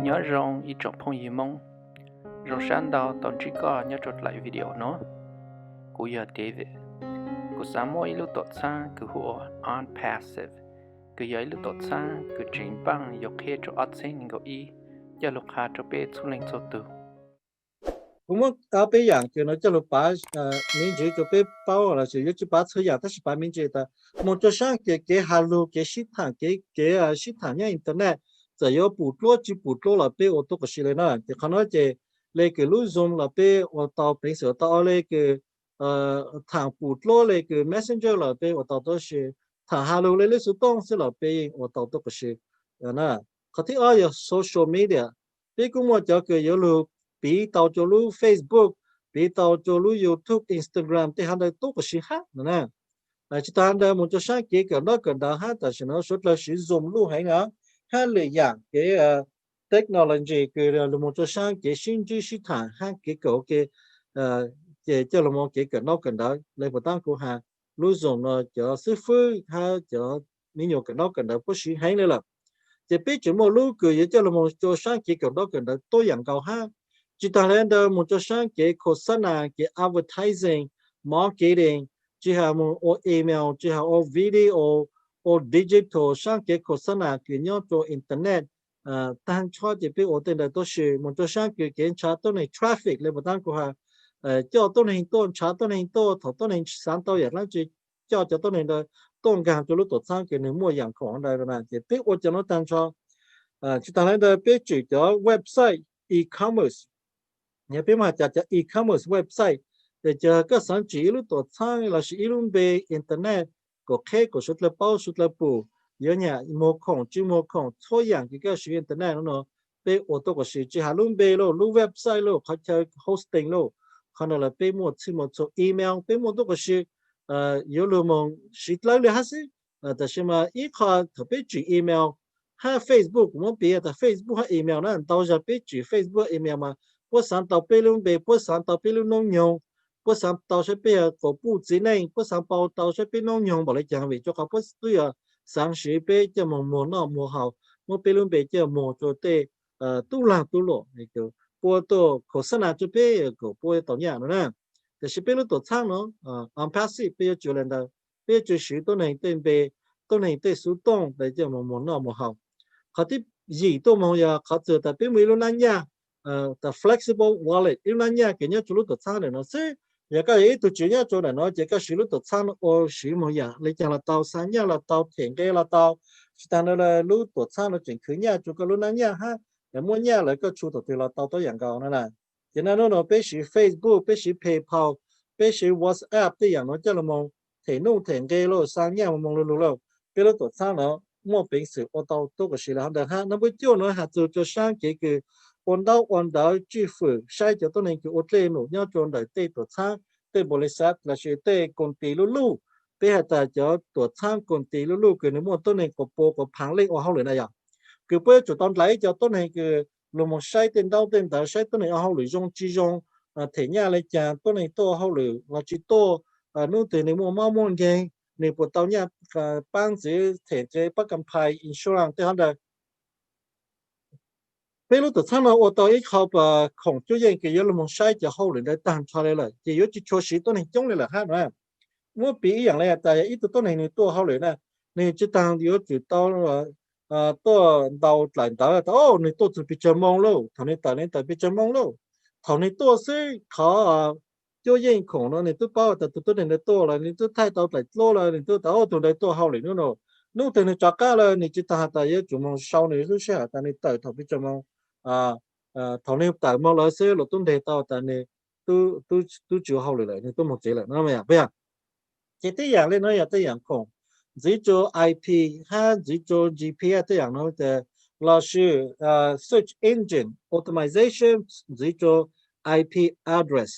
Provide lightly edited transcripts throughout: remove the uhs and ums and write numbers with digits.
nhớ rong ít trong phong Hmong rong sáng đó tận chỉ có nhớ chụp lại video nó của giờ David của sáng mỗi lúc tốt sang của họ OnPassive của giờ lúc tốt sang của trình băng dọc hết cho ắt sinh ngồi y giờ lúc hạ cho bé xuống lên số tu cũng có bây giờ cái nó cho lúc bà mình chỉ cho bé bao là chỉ cho bà chơi giờ,但是bà mình chỉ的，么就像cái hà lù cái shit thằng cái shit thằng nhá internet，只要捕捉了bé我都不是了呢，就可能这那个录像了bé我到平时到那个thằng捕捉那个 messenger 了bé我到都是thằng hà lù那是东西了bé我到都不是，那，可是有 social media，bé cũng么叫个有路。bị tàu cho lu Facebook, bị tàu cho lu YouTube, Instagram thì hắn đây tốt cái gì khác nè. Chỉ ta hắn đây một chỗ sáng kia cái đó cái đó hát, tại vì nó xuất là sử dụng lu hay ngã, hắn lợi dụng cái technology cái là một chỗ sáng cái sinh trí sĩ thản hắn cái cổ cái cho là một cái nó cái đó lấy một tăng của hắn lu dùng nó cho sư phụ ha cho mình nhiều cái đó có gì hay nữa là. Chỉ biết chỉ một lu cười cho là một chỗ sáng kia cái đó tôi dạng cao ha. Chỉ ta lên đó một chỗ sáng cái khosana cái advertising marketing chỉ là một email chỉ là video digital sáng cái khosana cái nhau cho internet tăng cho chỉ biết ở trên đó都是một chỗ sáng cái trả tôi này traffic lên một tăng của ha cho tôi này tôi trả tôi này tôi này sáng tôi vậy là chỉ cho tôi này đó tôi càng cho lúc tôi sáng cái này mua hàngของđây là chỉ biết ở trên nó tăng cho chỉ ta lên đó biết chỉ cho website e-commerce nhà biết mà chả e-commerce website để chờ các sản chỉ lúc tổ sang là chỉ lúc về internet có khách có xuất là bù nhớ nhà mua không thôiอย่างcái sử internet nó về ô tô có sử chỉ hà lúc về lúc website lo họ chơi hosting lo còn là về một số email về một tô có sử yếu luôn mong sử lại là hếtแต่是嘛一看特别只 email 还 Facebook 我们别的 Facebook 和 email 那到时别只 Facebook email 嘛不想到贝隆贝，不想到贝隆农用，不想到这边国布之内，不想报到这边农用，把来讲为做好不对啊，上学贝就莫那莫好，莫贝隆贝就莫做的都落那个，波多可是呢这边个波到样了呢，但是贝隆多长呢unpassive 贝就人的，贝就许多人对贝都能对苏东的就莫那莫好，他的gì都莫呀，他做的贝没有那样。the flexible wallet yêu năng nha cái nhớ chủ lúc tự sang này nó sẽ giờ cái ấy tụi chủ nhớ chỗ này nó chỉ có sử lúc tự sang ô sử một giờ lấy chẳng là tàu sáng nha là tàu thiện cái là tàu chỉ ta nói là lúc tự sang nó chuyển khứ nha chủ cái lúc năng nha ha để mua nha lại có chủ tự là tàu tôi dạng cao nữa này cho nên nó bé sử Facebook bé sử PayPal bé sử WhatsApp cái dạng nó cho là mong thể nông thiện cái lo sang nha mong luôn luôn cái lúc tự sang nó mua bình sử ô tàu tôi có sử là được ha nó mới chưa nói hạt cho sang cái ôn đào chi phủ sai cho tôi nên cái ô tô nổ nhau cho đời tây tổ sang tây bồ lê sát là sự tây công ty lulu bây giờ ta cho tổ sang công ty lulu cái nếu mà tôi nên có bộ có phẳng lên ở hậu lưỡi này à cái bây giờ tôi lấy cho tôi nên cái lúc mà sai tên đào sai tôi nên ở hậu lưỡi trong chi trong thế nhà lấy chàng tôi nên tôi hậu lưỡi là chỉ tôi nếu từ nếu mà mau muốn cái nếu bộ tàu nhà ban chỉ thể chế bắt cầm牌 insurance thế hắn đây bây lúc tự sang nó ô tô ít học không chú ý cái yếu là một sai cho hậu luyện để tăng cho lên lại chỉ yếu chỉ cho sĩ tôi này chống lên là khác nữa mua bịอย่างไรแต่ít tôi này tôi hậu luyện này này chỉ tăng yếu chỉ tao tôi đầu lại đó ô này tôi chỉ bị chậm mong lâu thằng này bị chậm mong lâu thằng này tôi sẽ khó chú ý không nó này tôi bảo tôi này tôi là này tôi thay tao lại lâu là này tôi tao tôi này tôi hậu luyện nữa rồi lúc từ này cho cả là này chỉ tăng tại yếu chủ mong sau này tôi sẽ tại này tới thằng bị chậm mong thằng này tại mà lỡ xe là tôi để tao tại này tôi chịu hậu lại nên tôi một chế lại nó mày bây giờ chỉ tới dạng lên nó là tới dạng không chỉ cho IP ha chỉ cho GPS tới dạng nó là search engine optimization chỉ cho IP address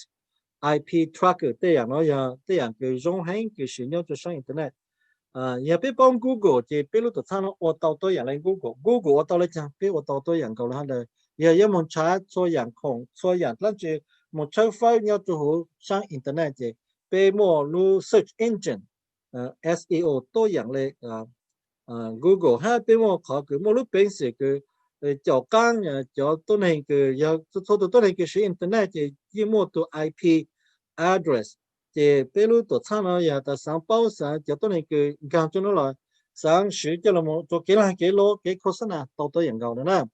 IP tracker tới dạng nó là tới dạng cái giống hay cái sử dụng cho sang internet nhà biết bông Google chỉ biết lúc đó nó ô tô tôi dạng lên Google ô tô lên chẳng biết ô tô tôi dạng cầu là đây giờ một trái cho dạng không cho dạng là chỉ một trái file nhau cho sang internet chỉ biết một lu search engine SEO tôi dạng lên Google ha biết một khó cứ một lúc bên sẽ cứ cho căng cho tôi này cái giờ tôi này cái sử internet thì chỉ mua từ IP address thì bây lúc tôi sang nó giờ ta sang bao sang cho tôi này cái gang cho nó là sang sử cho là một cho cái lô cái cố sản tôiอย่าง gạo nữa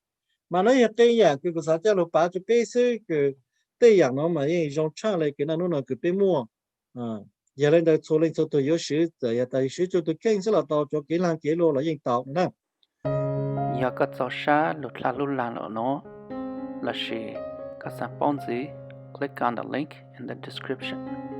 mà nó cái dạng cái sao cho nó bảo cho bây giờ cái cái dạng nó mà những trong trang này cái nó cái bây mua giờ lên đây số lên số tôi có sử giờ tại sử cho tôi kinh sẽ là tao cho cái lô là những tao nữa giờ có cho xa lụt là lụt là nó là gì có sản phẩm gì click on the link in the description